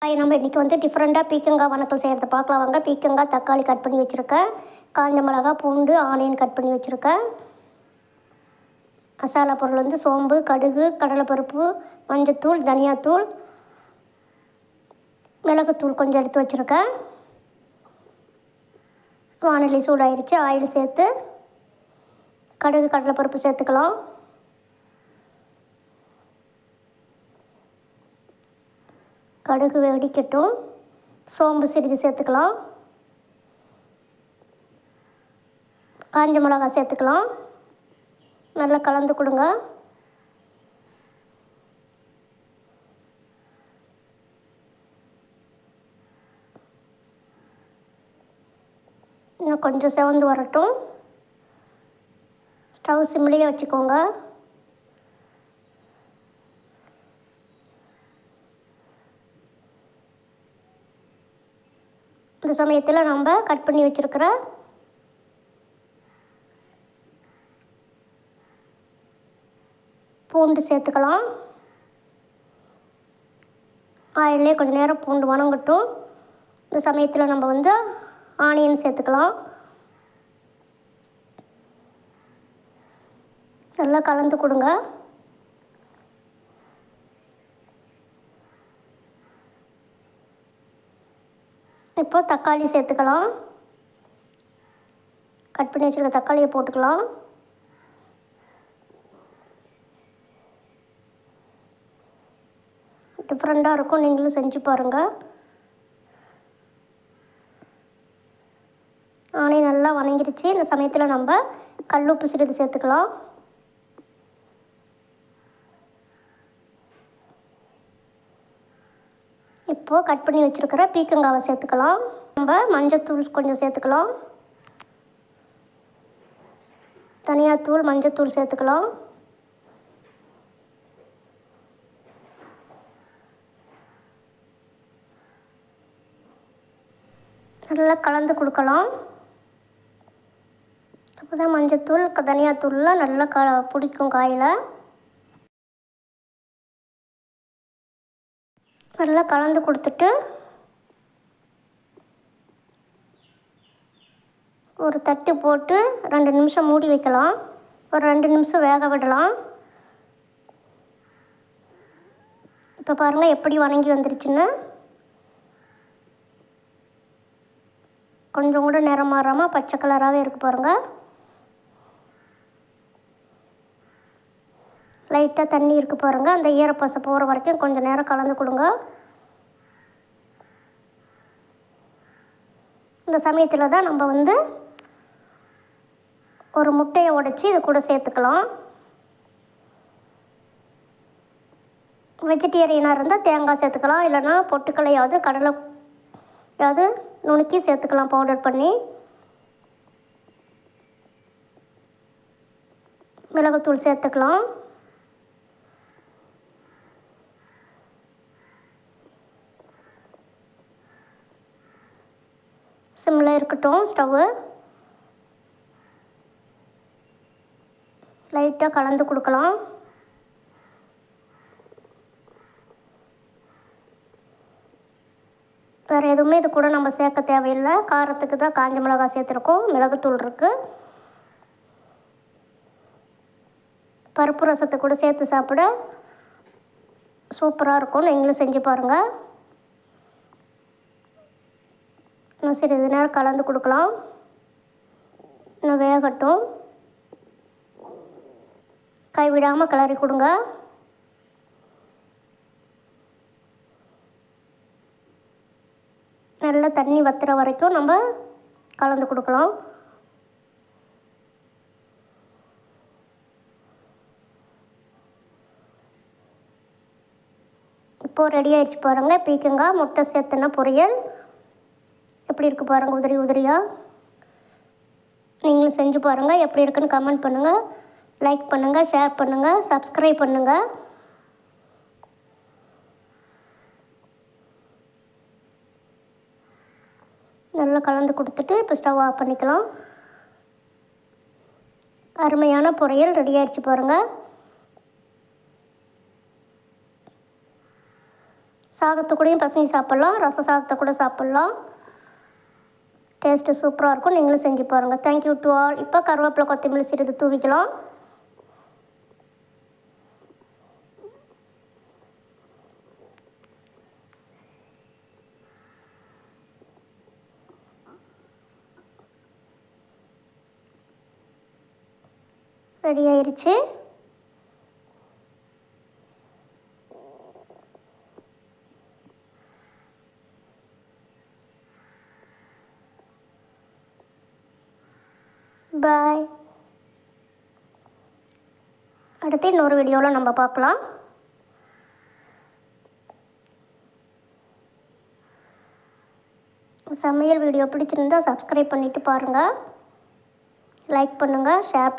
நம்ம இன்றைக்கி வந்து டிஃப்ரெண்ட்டாக பீக்கங்காய் வணக்கம் செய்கிறத பார்க்கலாம் வாங்க. பீக்கங்காய், தக்காளி கட் பண்ணி வச்சுருக்கேன். காஞ்ச மிளகா, பூண்டு, ஆனியன் கட் பண்ணி வச்சுருக்கேன். மசாலா பொருள் வந்து சோம்பு, கடுகு, கடலைப்பருப்பு, மஞ்சத்தூள், தனியாத்தூள், மிளகுத்தூள் கொஞ்சம் எடுத்து வச்சுருக்கேன். வானொலி சூடாயிருச்சு. ஆயில் சேர்த்து கடுகு, கடலைப்பருப்பு சேர்த்துக்கலாம். கடுகு வெடிக்கட்டும். சோம்பு சிறிது சேர்த்துக்கலாம். காஞ்ச மிளகாய் சேர்த்துக்கலாம். நல்லா கலந்து கொடுங்க. இன்னும் கொஞ்சம் செவந்து வரட்டும். ஸ்டவ் சிம்லேயே வச்சுக்கோங்க. இந்த சமயத்தில் நம்ம கட் பண்ணி வச்சுருக்கிற பூண்டு சேர்த்துக்கலாம். ஆயிலே கொஞ்சம் நேரம் பூண்டு வணங்கட்டும். இந்த சமயத்தில் நம்ம வந்து ஆனியன் சேர்த்துக்கலாம். நல்லா கலந்து கொடுங்க. இப்போ தக்காளி சேர்த்துக்கலாம். கட் பண்ணி வச்சுருக்க தக்காளியை போட்டுக்கலாம். டிஃப்ரெண்ட்டாக இருக்கும், நீங்களும் செஞ்சு பாருங்கள். ஆனியன் நல்லா வணங்கிடுச்சு. இந்த சமயத்தில் நம்ம கல்லுப்பு சிறிது சேர்த்துக்கலாம். இப்போது கட் பண்ணி வச்சுருக்கிற பீக்கங்காவை சேர்த்துக்கலாம். நம்ம மஞ்சத்தூள் கொஞ்சம் சேர்த்துக்கலாம். தனியாத்தூள், மஞ்சத்தூள் சேர்த்துக்கலாம். நல்லா கலந்து கொடுக்கலாம். அப்போ தான் மஞ்சத்தூள், தனியாத்தூள்லாம் நல்லா பிடிக்கும் காயில். நல்லா கலந்து கொடுத்துட்டு ஒரு தட்டு போட்டு 2 நிமிஷம் மூடி வைக்கலாம். ஒரு 2 நிமிஷம் வேக விடலாம். இப்போ பாருங்கள் எப்படி வணங்கி வந்துருச்சுன்னு. கொஞ்சம் கூட நிறம் மாறாமல் பச்சை கலராகவே இருக்குது பாருங்கள். லைட்டாக தண்ணி இருக்குது பாருங்கள். அந்த ஈரப்பசை போகிற வரைக்கும் கொஞ்சம் நேரம் கலந்து கொடுங்க. இந்த சமயத்தில் தான் நம்ம வந்து ஒரு முட்டையை உடைச்சி இது கூட சேர்த்துக்கலாம். வெஜிடேரியனாக இருந்தால் தேங்காய் சேர்த்துக்கலாம். இல்லைன்னா பொட்டுக்கலையாவது கடலையாவது நுணுக்கி சேர்த்துக்கலாம் பவுடர் பண்ணி. மிளகுத்தூள் சேர்த்துக்கலாம். சிம்மில் இருக்கட்டும் ஸ்டவ்வு. லைட்டாக கலந்து கொடுக்கலாம். வேறு எதுவுமே இது கூட நம்ம சேர்க்க தேவையில்லை. காரத்துக்கு தான் காஞ்ச மிளகாய் சேர்த்துருக்கோம். மிளகுத்தூள் இருக்குது. பருப்பு ரசத்தை கூட சேர்த்து சாப்பிட சூப்பராக இருக்கும். நீங்களும் செஞ்சு பாருங்கள். இன்னும் சிறிது நேரம் கலந்து கொடுக்கலாம். இன்னும் வேகட்டும். கைவிடாமல் கிளறி கொடுங்க. நல்லா தண்ணி வத்துற வரைக்கும் நம்ம கலந்து கொடுக்கலாம். இப்போது ரெடி ஆகிடுச்சு பாருங்கள். பீக்கங்காய் முட்டை சேர்த்துன பொரியல் எப்படி இருக்குது பாருங்கள். உதிரி உதிரியாக. நீங்களும் செஞ்சு பாருங்கள். எப்படி இருக்குன்னு கமெண்ட் பண்ணுங்கள். லைக் பண்ணுங்கள், ஷேர் பண்ணுங்கள், சப்ஸ்கிரைப் பண்ணுங்கள். நல்லா கலந்து கொடுத்துட்டு இப்போ ஸ்டவ் ஆஃப் பண்ணிக்கலாம். அருமையான பொரியல் ரெடி ஆகிடுச்சு. பாருங்கள். சாதத்தை கூடயும் பசங்க சாப்பிட்லாம், ரசம் சாதத்தை கூட சாப்பிட்லாம். டேஸ்ட்டு சூப்பராக இருக்கும். நீங்களும் செஞ்சு பாருங்கள். Thank you to all. இப்போ கருவேப்பிலை கொத்தமல்லி சிறிது தூவிக்கலாம். ரெடி ஆயிடுச்சு. பாய். அடுத்து இன்னொரு வீடியோவில் நம்ம பார்க்கலாம். சமையல் வீடியோ பிடிச்சிருந்தால் சப்ஸ்கிரைப் பண்ணிவிட்டு பாருங்கள். லைக் பண்ணுங்கள், ஷேர் பண்ணுங்கள்.